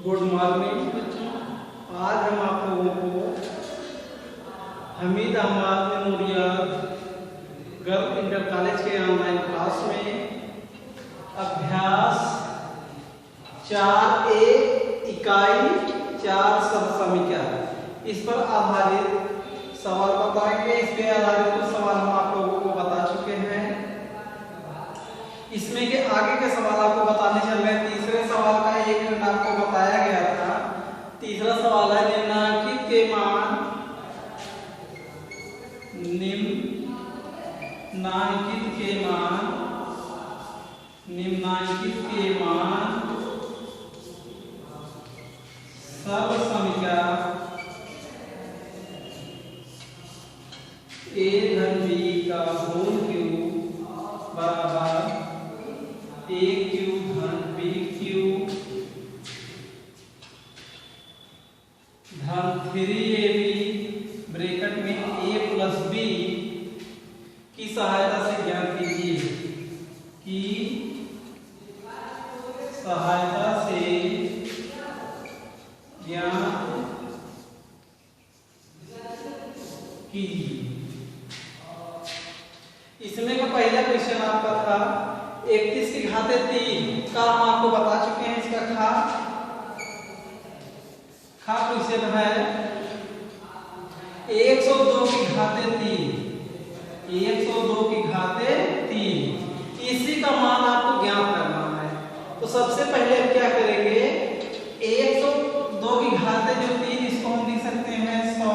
Good morning बच्चों। आज हम आप लोगों को Hamid Ahmed memorial girl inter college के ऑनलाइन क्लास में अभ्यास 4A इकाई 4 शब्द समीक्षा इस पर आधारित सवाल बताएंगे। इस पे आधारित कुछ सवाल हम आप लोगों को बता चुके हैं। इसमें के आगे के सवाल आपको बताने चल रहे हैं। तीसरे सवाल का एक मिनट आपको बताया गया था। तीसरा सवाल है निम्नांकित के मान सर्व समीक्षा a धन b का होल क्यूब बराबर a क्यूब धन b क्यूब धन 3ab ब्रैकेट में a प्लस b की सहायता से ज्ञात कीजिए। इसमें का पहला क्वेश्चन आपका था 31 की घाते 3 का हम आपको बता चुके हैं। इसका खा क्वेश्चन है 102 की घाते 3 102 की घाते 3 इसी का मान आपको ज्ञात करना है। तो सबसे पहले हम क्या करेंगे 102 की घाते जो 3 इसको हम लिख सकते हैं 100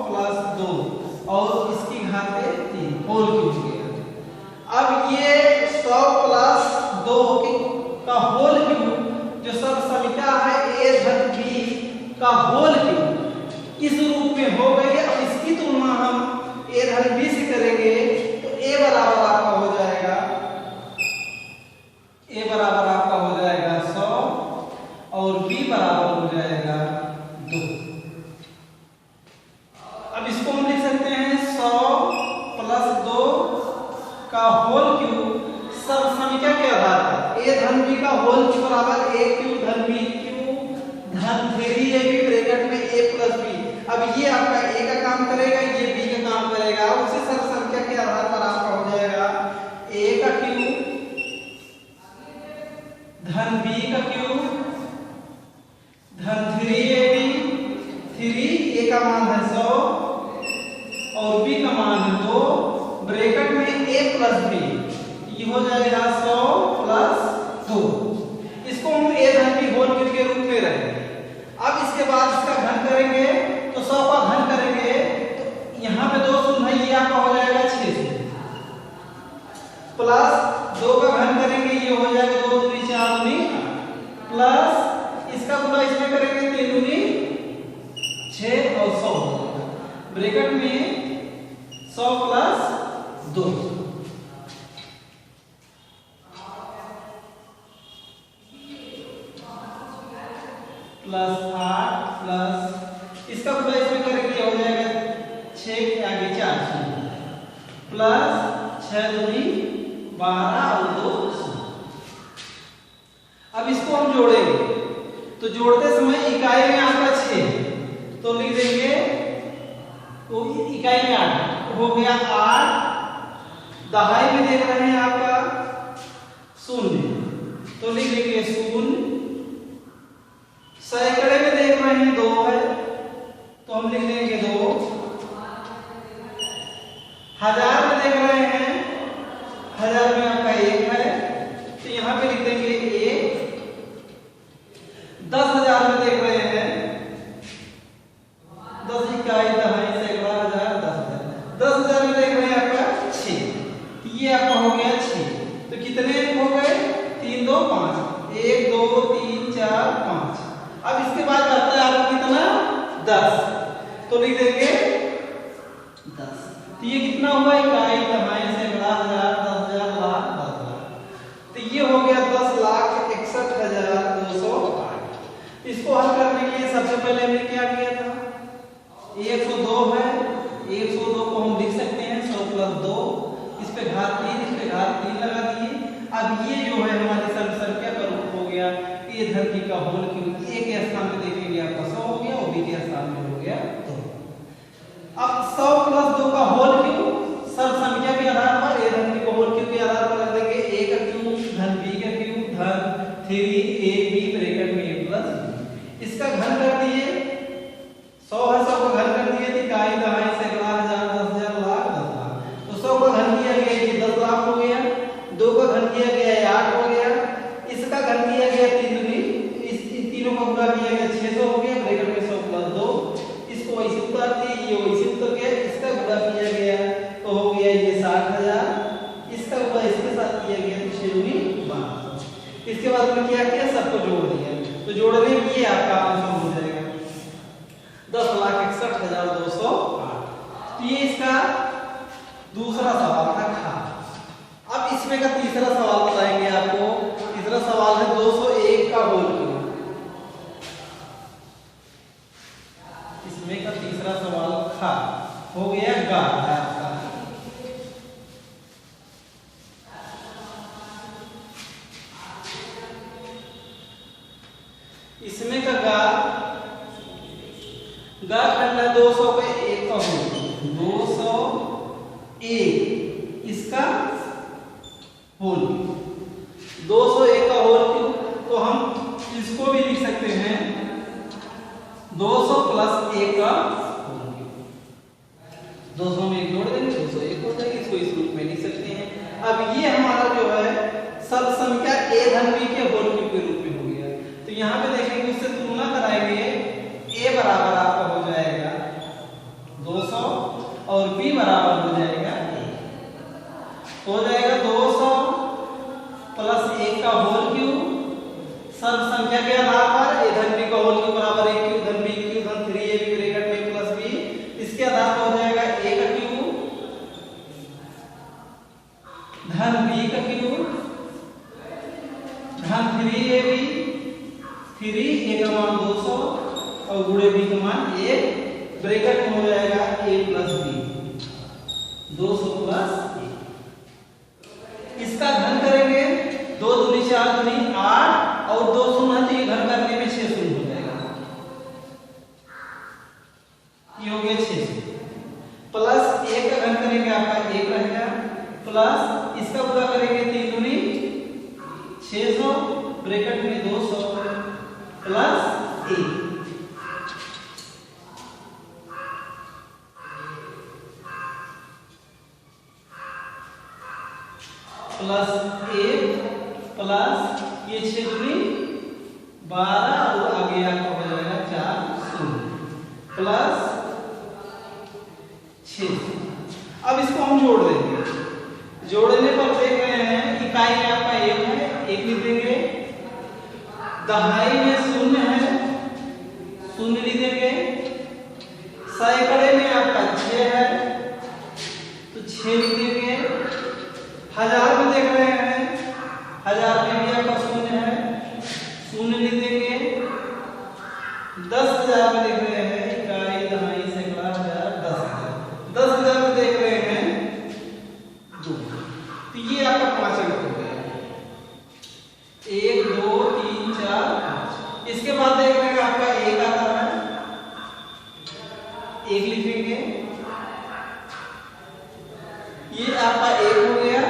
प्लस 2 और इसकी घाते 3 होल क्यूब। अब ये 100 प्लस 2 का होल क्यूब जो सर्व समीक्षा है a धन b का होल क्यूब इस रूप में हो गई है। अब इसकी तुलना हम a धन b से करेंगे तो a बराबर आपका हो जाएगा 100 और b बराबर हो जाएगा 2। अब इसको हम लिख सकते हैं 100 प्लस 2 का होल क्यूब सर्व समीक्षा के आधार पर a धन b का होल क्यूब बराबर a क्यूब धन b क्यूब धन 3ab ब्रैकेट में a प्लस b। अब ये आपका a का काम करेगा, ये b का काम करेगा। उसी सर्व संख्या के आधार पर आपका हो जाएगा a का क्यूब धन b का क्यूब धन 3ab 3 a का मान है 100 और b का मान है 2 ब्रैकेट में a प्लस b ये हो जाएगा 100 प्लस 2। इसको हम a धन b होल क्यूब के रूप में रखेंगे। अब इसके बाद इसका घन करेंगे तो 100 का घन करेंगे तो यहाँ पे 2 शून्य है, ये आपका हो जाएगा 6 प्लस 2 का घन करेंगे ये हो जाएगा 2 दूनी 4 दूनी प्लस इसका गुणा इसमें करेंगे 3 दूनी 6 और 100 ब्रैकेट में 100 प्लस 2 प्लस 8 प्लस इसका गुणा इसमें करेंगे हो जाएगा 6 के आगे 4 प्लस 6 दूनी 12 और 2 अब इसको हम जोड़ेंगे तो जोड़ते समय इकाई में आपका 6 तो लिख देंगे तो इकाई में 8 हो गया 8। दहाई में देख रहे हैं आपका 0 तो लिख देंगे 0। सैकड़े में देख रहे हैं 2 है तो हम लिख देंगे 2। हजार में देख रहे हैं 1000 में आपका 1 है तो यहाँ पे लिख देंगे 1। 10,000 में देख रहे हैं 10 इकाई दहाई सैकड़ा हजार 10,000। 10,000 में देख रहे हैं आपका 6 ये आपका हो गया 6। तो कितने हो गए 3 2 5 1 2 3 4 5। अब इसके बाद आता है आपको कितना 10 तो लिख देंगे 10। तो ये कितना हुआ इकाई दहाई सैकड़ा हजार 10,000 लाख 10,000 तो ये हो गया 10,61,208। इसको हल करने के लिए सबसे पहले हमने क्या किया था 102 है 102 को हम लिख सकते हैं 100 प्लस 2 इस पे घात 3 इस पे घात 3 लगा दिए। अब ये जो है हमारी सर्व संख्या का रूप हो गया a धरती का होल क्यूब ए के स्थान पे देखेंगे आपका 100 हो गया और बी के स्थान में हो गया 2। अब 100 प्लस 2 का होल क्यूब सब संख्या के आधार पर ए धन बी को होल क्यूब के आधार पर रख देंगे। ए का क्यूब धन बी का क्यूब धन 3ab ब्रैकेट में a प्लस b। इसका घन कर दिए 100 है, 100 का घन कर दिए इकाई दहाई सैकड़ा हजार 10,000 लाख 10 लाख। तो 100 का घन किया गया ये 10 लाख हो गया। 2 का घन किया गया 8 हो गया। इसका घन किया गया 3 दूनी इस तीनों का गुणा किया गया 600 हो गया ब्रैकेट में 100 प्लस 2। इसको वैसे उतार दिए ये वैसे उतर गया। इसका गुणा किया गया तो हो गया ये 60,000। इसका गुणा इसके साथ किया गया तो 6 दूनी 12। इसके बाद में क्या किया सबको जोड़ दिया तो जोड़ने में ये आपका आंसर हो जाएगा 10,61,208। ये इसका दूसरा सवाल था खा। अब इसमें का तीसरा सवाल बताएंगे आपको। तीसरा सवाल है 201 का होल क्यूब। इसमें का तीसरा सवाल खा हो गया गा है आपका। इसमें का गा खंड है 200 पे 1 का होल 201 इसका होल 201 का होल क्यूब। तो हम इसको भी लिख सकते हैं 200 प्लस 1 का होल क्यूब। 200 में 1 जोड़ देंगे 201 हो जाएगा। इसको इस रूप में लिख सकते हैं। अब ये हमारा जो है सब संख्या a धन b के होल क्यूब के रूप में हो गया। तो यहाँ पे देखेंगे उससे तुलना कराएंगे a बराबर आपका हो जाएगा 200 और b बराबर हो जाएगा हो जाएगा 200 प्लस 1 का होल क्यूब सब संख्या के आधार पर a धन b का होल क्यूब बराबर a क्यूब धन b क्यूब धन 3ab ब्रैकेट में प्लस b। इसके आधार पर हो जाएगा a का क्यूब धन b का क्यूब धन 3ab 3 a का मान 200 और गुणे b का मान 1 ब्रैकेट में हो जाएगा a प्लस b 200 प्लस 1। इसका घन करेंगे 2 दूनी 4 दूनी 8 और 2 शून्य तो ये घन करने में 6 शून्य हो जाएगा। ये हो गया 600 प्लस 1 का घन करेंगे आपका 1 रहेगा प्लस इसका पूरा करेंगे 3 दूनी 600 ब्रैकेट में 200 प्लस 1 प्लस 1 प्लस ये 6 दूनी 12 और आगे आपका हो जाएगा 4 शून्य प्लस 6। अब इसको हम जोड़ देंगे। जोड़ने पर देख रहे हैं इकाई में आपका 1 है 1 लिख देंगे। दहाई में 0 है 0 लिख देंगे। सैकड़े में आपका 6 है तो 6 लिख देंगे। हजार में देख रहे हैं हजार में भी आपका 0 है 0 लिख देंगे। 10,000 में देख रहे हैं इकाई दहाई सैकड़ा हजार 10,000। 10,000 में देख रहे हैं 2। तो ये आपका 5 अंक हो गया 1 2 3 4 5। इसके बाद देख रहे हैं आपका 1 आता है 1 लिखेंगे। ये आपका 1 हो गया।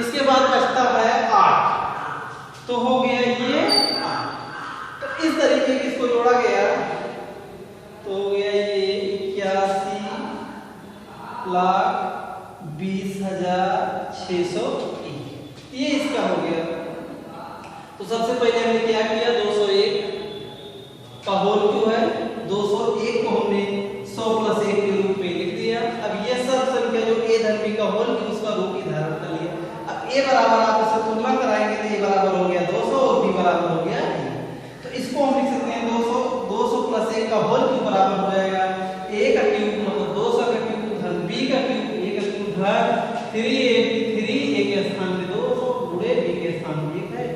इसके बाद बचता है 8 तो हो गया ये 8। तो इस तरीके से इसको जोड़ा गया तो हो गया ये 81,20,601। ये इसका हो गया। तो सबसे पहले हमने क्या किया 201 का होल क्यूब है 201 को हमने 100 प्लस 1 के रूप में लिख दिया। अब ये सब संख्या जो a धन b का होल क्यूब उसका रूप ही धारण कर लिया। अब a बराबर आप इससे तुलना कराएंगे तो a बराबर हो गया 200 और b बराबर हो गया 1। तो इसको हम लिख सकते हैं 200 प्लस 1 का होल क्यूब बराबर हो जाएगा a का क्यूब मतलब 200 का क्यूब धन b का क्यूब a का क्यूब धन 3a के स्थान पे 200 गुणे b के स्थान पे 1 है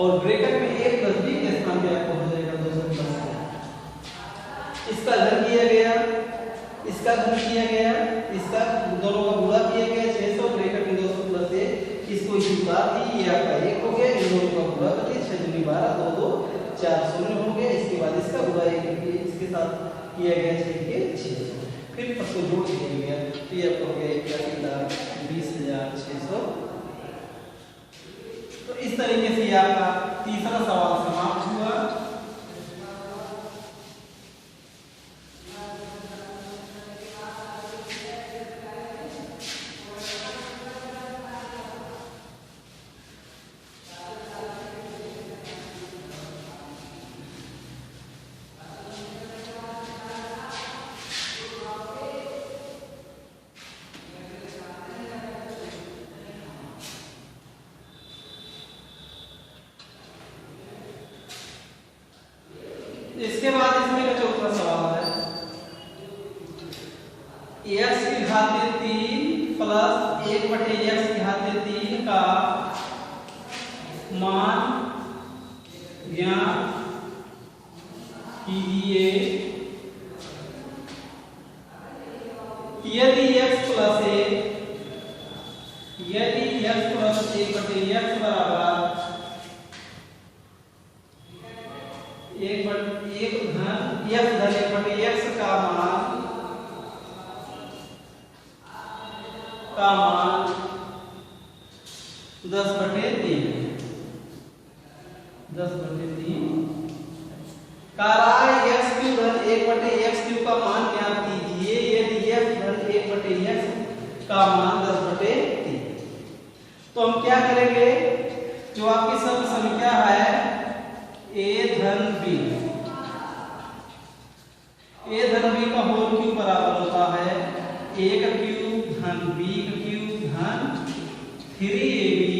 और ब्रैकेट में a प्लस b के स्थान पे आपको हो जाएगा 200 प्लस 1। इसका घन किया गया इसका घन किया गया इसका दोनों का गुणा किया गया 600 ब्रैकेट में 200 प्लस 1। इसको इसी उतार दी ये आपका 1 हो गया। इन दोनों का गुणा कर दिया 6 दूनी 12 2 2 4 शून्य हो गया, इसके बाद इसका गुणा इसके साथ किया गया 6 के 600, फिर सबको जोड़ दिया गया तो ये आपको हो गया 81,20,600। तो इस तरीके से आपका तीसरा सवाल समाप्त हुआ। इसके बाद इसमें का चौथा सवाल है x की घात 3 प्लस 1/x की घात 3 का मान ज्ञात कीजिए यदि x प्लस 1/x बराबर 1 धन x का मान 10/3 x क्यूब धन 1/x क्यूब का मान ज्ञात कीजिए यदि x धन 1/x का मान 10/3। तो हम क्या करेंगे, जो आपकी सब संख्या है a धन b का होल क्यूब बराबर होता है a का क्यूब धन b का क्यूब धन 3ab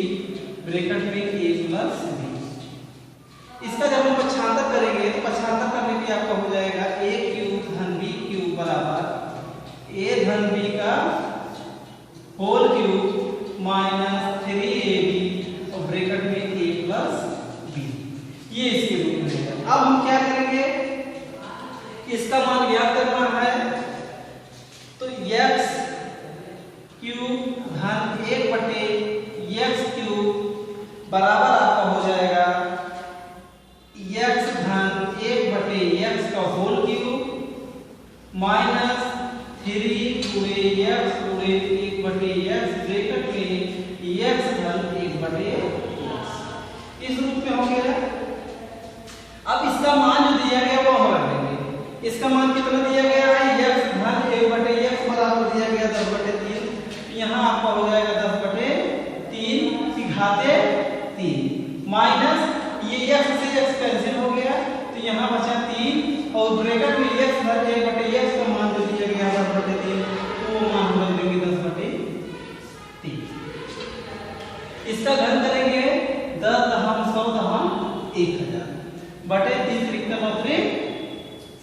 ब्रैकेट में a प्लस b। इसका जब हम पक्षांतर करेंगे तो पक्षांतर करने पे आपका हो जाएगा a क्यूब धन b क्यूब बराबर a धन b का होल क्यूब माइनस 3ab और ब्रैकेट में a प्लस b, ये इसके रूप में है। अब हम क्या करेंगे, इसका मान ज्ञात करना है तो x क्यूब धन 1/x क्यूब बराबर आपका हो जाएगा x धन 1/x का होल क्यूब माइनस 3 गुणे x गुणे 1/x ब्रैकेट में x धन 1/x, इस रूप में हो गया। अब इसका मान जो दिया गया वो हम रख देंगे। इसका मान कितना दिया गया है, x धन 1/x बराबर दिया गया 10/3, यहाँ आपका हो जाएगा 10/3 की घाते 3 माइनस ये x से x कैंसिल हो गया तो यहाँ बचा 3 और ब्रैकेट में x धन 1/x का मान जो दिया गया 10/3 तो वो मान हम रख देंगे 10/3। इसका घन करेंगे 10 दहम 100 दहम 1000 बटे 3 त्रिक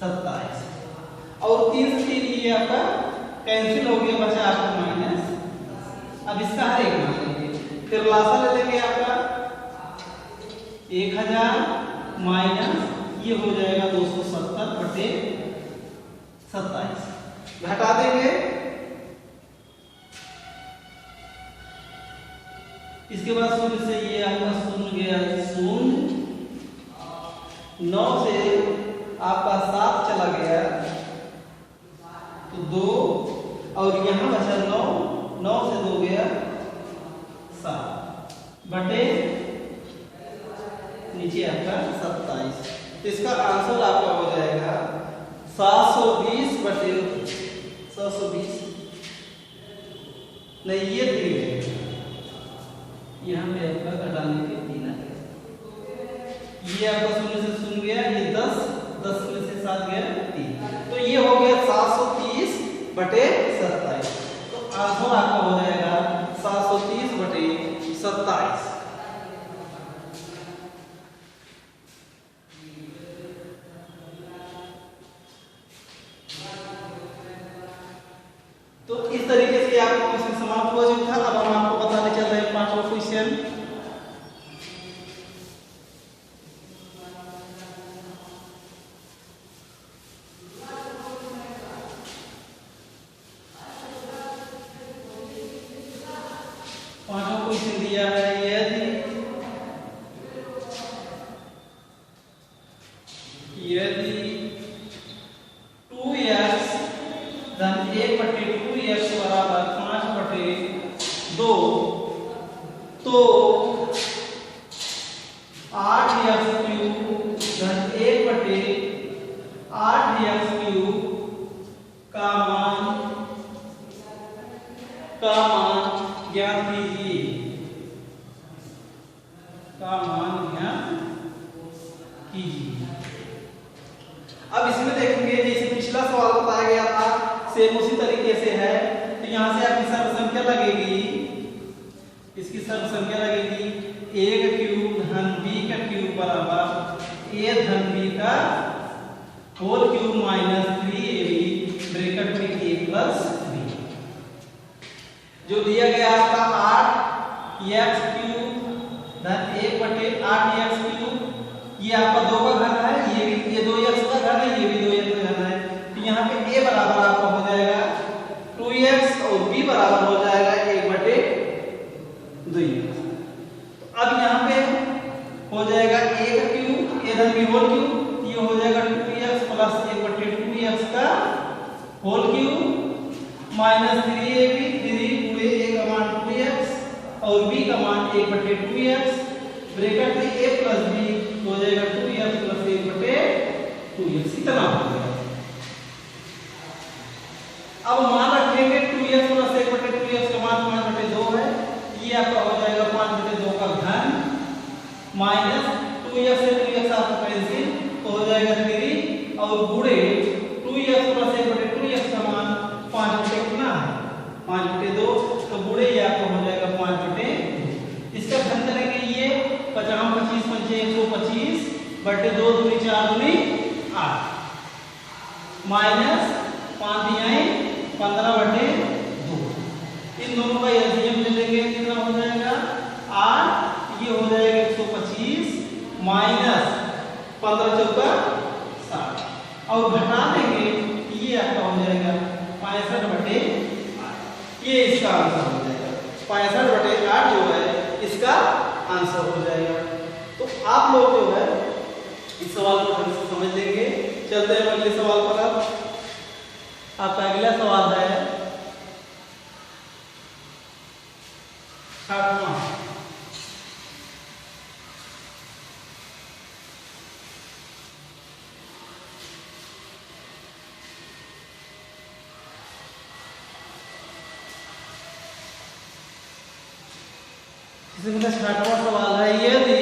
27 और 3 से 3 ये आपका कैंसिल हो गया, बचा आपका माइनस। अब इसका हर एक मान लेंगे, फिर लासा ले लेंगे आपका 1000 माइनस ये हो जाएगा 270 बटे 27, घटा देंगे। इसके बाद शून्य से ये आपका शून्य गया 0, 9 से आपका 7 चला गया तो 2 और यहाँ बचा 9, 9 से 2 गया 7 बटे नीचे आपका 27। तो इसका आंसर आपका हो जाएगा 720 बटे 720 नहीं ये 3 है, यहाँ पे आपका घटाने के 3 आ गया, ये आपका 0 से 0 गया, ये 10 में से 7 गया 3, तो ये हो गया 730 बटे 27। तो आंसर आपका हो जाएगा 730 बटे 27। तो इस तरीके से आपका क्वेश्चन समाप्त हुआ जो था। अब हम आपको बताने चल रहे हैं 5वां क्वेश्चन। पांचवा क्वेश्चन दिया है यदि तो 8x³ धन 1/8x³ का मान ज्ञात कीजिए, का मान ज्ञात कीजिए। अब इसमें देखेंगे जैसे पिछला सवाल बताया गया था सेम उसी तरीके से है। तो यहाँ से आपकी सर्व संख्या लगेगी, इसकी सर्व संख्या लगेगी 1³ धन b का क्यूब बराबर a धन b का whole cube minus 3ab bracket में a प्लस b। जो दिया गया आपका 8x³ धन 1/8x³, ये आपका 2 का घन है, ये 2x का घन है, ये भी 2x का घन है। तो यहाँ पे a बराबर आपका हो जाएगा 2x और b बराबर हो जाएगा 1/2। अब यहाँ पे हो जाएगा a का क्यूब a धन b होल क्यूब, ये हो जाएगा 2x प्लस 1/2x का होल क्यूब माइनस 3ab, 3 पूरे a का मान 2x और b का मान 1/2x ब्रैकेट में a प्लस b हो जाएगा 2x प्लस 1/2x, इतना हो गया। अब मान रखेंगे 2x प्लस 1/2x का मान 5/2 है, ये आपका हो जाएगा 5/2 का घन माइनस 2x से 2x आपका कैंसिल तो हो जाएगा 3 और गुणे 2x प्लस 1/2x का मान 5/2 कितना है 5/2, तो गुणे ये आपका हो जाएगा 5/2। इसका घन करेंगे ये 50 25 पंचे 125 बटे 2 दूनी 4 दूनी 8 माइनस 5 दियाएं 15/2। इन दोनों का एलसीएम ले लेंगे, कितना हो जाएगा 8, ये हो जाएगा 125 माइनस 15 चौका 60 और घटा देंगे ये आपका हो जाएगा 65/8। ये इसका आंसर हो जाएगा 65/8 जो है इसका आंसर हो जाएगा। तो आप लोग जो है इस सवाल को ढंग से समझ लेंगे। चलते हैं अगले सवाल पर। अब आपका अगला सवाल है 60वां। इसमें 60वां सवाल है, यदि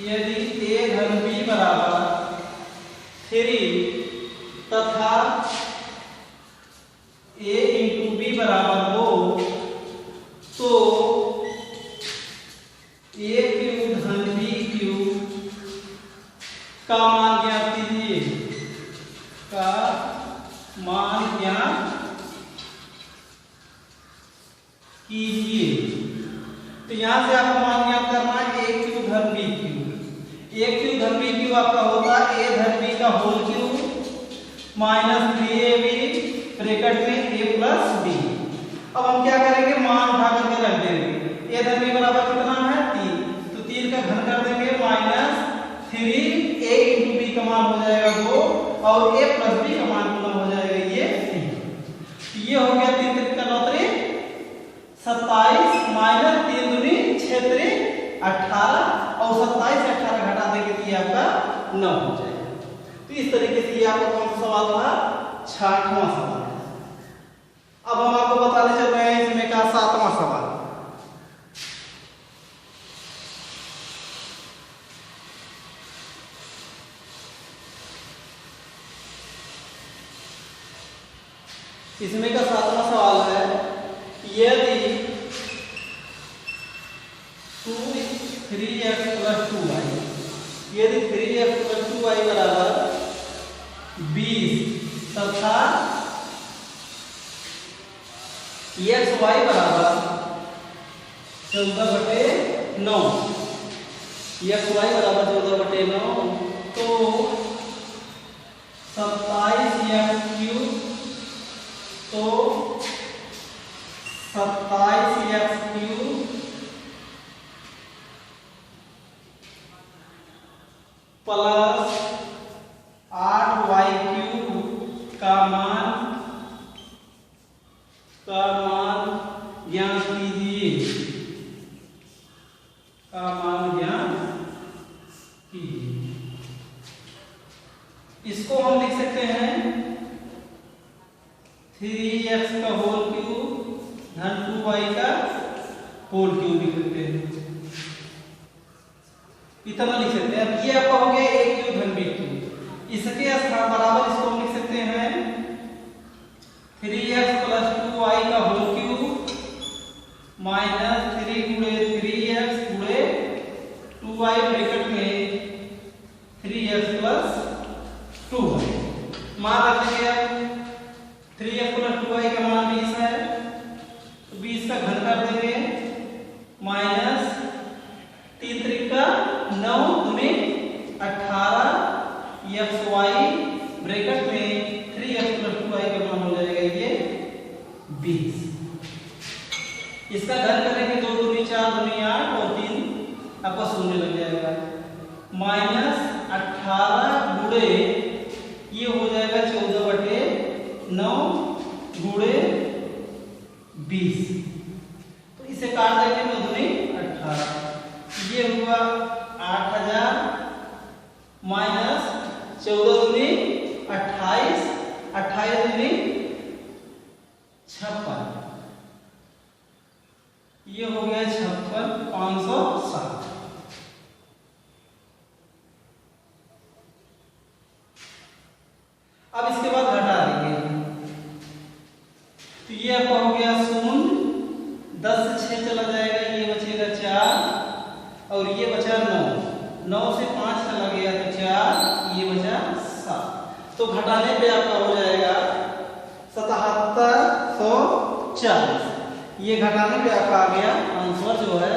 a धन b बराबर 3 तथा a इंटू b बराबर 2 तो a³ धन b³ का मान ज्ञात कीजिए, का मान ज्ञात कीजिए। तो यहां से आपको मान ज्ञात करना है a³ धन b³। a³ धन b³ आपका होता है a धन b का whole cube minus 3ab bracket में a प्लस b। अब हम क्या करेंगे मान उठा करके रख देंगे। a धन b बराबर कितना है 3, तो 3 का घन कर देंगे माइनस 3 a इंटू b का मान हो जाएगा 2 और a प्लस b का मान कितना हो जाएगा ये 3। ये हो गया 3 3 का 9 27 माइनस 3 दूनी 6 3 18 और 27 से 18 घटा देंगे तो ये आपका 9 हो जाएगा। तो इस तरीके से ये आपका कौन सा सवाल था 60वां सवाल। अब हम आपको बताने चल रहे हैं इसमें का 7वां सवाल। इसमें का 7वां सवाल है, यदि 3x प्लस 2y, यदि 3x प्लस 2y बराबर 20 तथा xy बराबर 14/9, xy बराबर 14/9 तो 27x³ तो 27x³ प्लस 8y³ का मान ज्ञात कीजिए, का मान ज्ञात कीजिए। इसको हम लिख सकते हैं 3x का होल क्यूब धन 2y का होल क्यूब लिख सकते हैं, इतना लिख सकते हैं। अब ये आपका हो गया a क्यूब धन b क्यूब। इसके स्थान बराबर इसको हम लिख सकते हैं 3x प्लस 2y का होल क्यूब माइनस 3 गुणे 3x गुणे 2y ब्रैकेट में 3x प्लस 2y। मान रख देंगे 3x प्लस 2y का मान 20 है, तो 20 का घन कर देंगे माइनस 3 त्रिका 9 गुने 18 xy ब्रैकेट में 3x प्लस 2y का मान हो जाएगा ये 20। इसका घन करेंगे 2 दूनी 4 दूनी 8 और 3 आपका शून्य लग जाएगा माइनस 18 गुणे ये हो जाएगा 14/9 गुणे 20। तो इसे काट देंगे 9 दूनी 18, ये हुआ 8000 माइनस 14 दूनी 28, 28 दूनी 56, ये हो गया 56 560। अब इसके बाद घटा देंगे, तो ये आपका हो गया 0, 10 से 6 चला जाएगा, ये बचेगा 4 और ये बचा 9, 9 से 5 चला गया तो 4, ये बचा 7। तो घटाने पे आपका हो जाएगा 7740। ये घटाने पे आपका आ गया आंसर जो है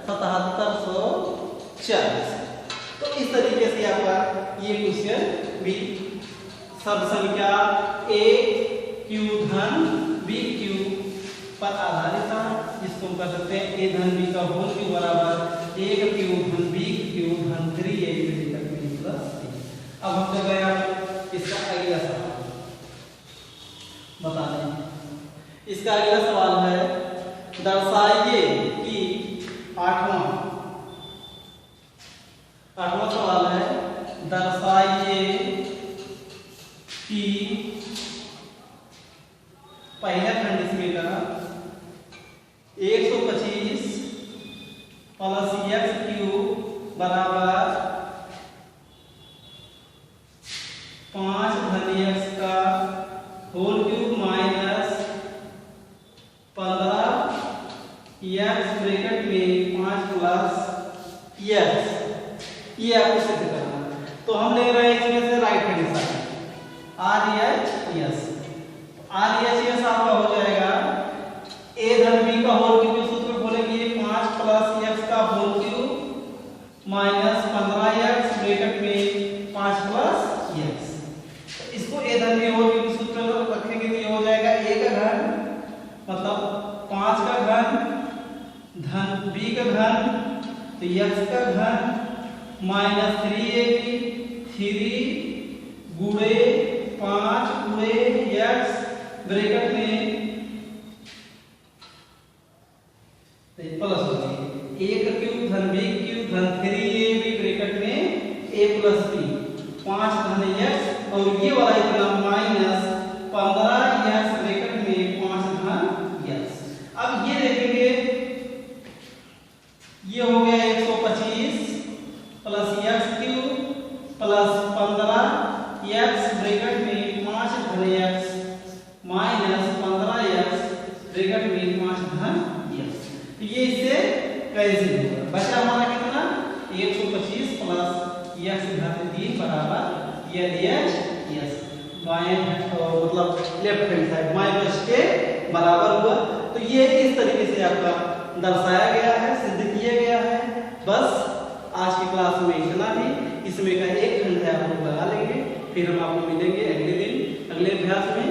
7740। तो इस तरीके से आपका ये क्वेश्चन भी सब संख्या a क्यूब धन b क्यूब पर आधारित था, जिसको हम कर सकते हैं a धन b का होल क्यूब बराबर 1 क्यूब धन b क्यूब धन 3a प्लस b। अब हम कर रहे हैं इसका अगला सवाल बता दें। इसका अगला सवाल है दर्शाइए कि आठवां सवाल है दर्शाइए कि पहला खंड इसमें का 125 प्लस x क्यूब बराबर 5 धन x का whole cube minus 15 x bracket में 5 प्लस x, ये आपको सिद्ध करना है। तो हम ले रहे हैं इसमें से right hand side RHS। RHS आपका हो जाएगा a धन b का होल क्यूब सूत्र बोलेंगे 5 प्लस x का whole cube minus 15x bracket में 5 प्लस x। तो इसको a धन b होल क्यूब सूत्र रखेंगे तो ये हो जाएगा a का घन मतलब 5 का घन धन b का घन तो x का घन माइनस 3ab 3 गुणे 5 गुणे x ब्रैकेट में प्लस हो जाएगी 1 क्यूब धन b क्यूब धन 3ab ब्रैकेट में a प्लस b 5 धन x और ये वाला इतना माइनस 15x ब्रैकेट में 5 धन x। अब ये देखेंगे ये हो गया 125 plus x cube plus 15x bracket में 5 धन x माइनस 15x ब्रैकेट में 5 धन x। तो ये इससे कैंसिल होगा, बचा हमारा कितना 125 प्लस x घात 3 बराबर LHS बाएं मतलब लेफ्ट हैंड साइड बाएं पक्ष के बराबर हुआ। तो ये इस तरीके से आपका दर्शाया गया है, सिद्ध किया गया है। बस आज की क्लास में इतना ही, इसमें का एक खंड है आप लोग लगा लेंगे, फिर हम आपको मिलेंगे अगले दिन अगले अभ्यास में।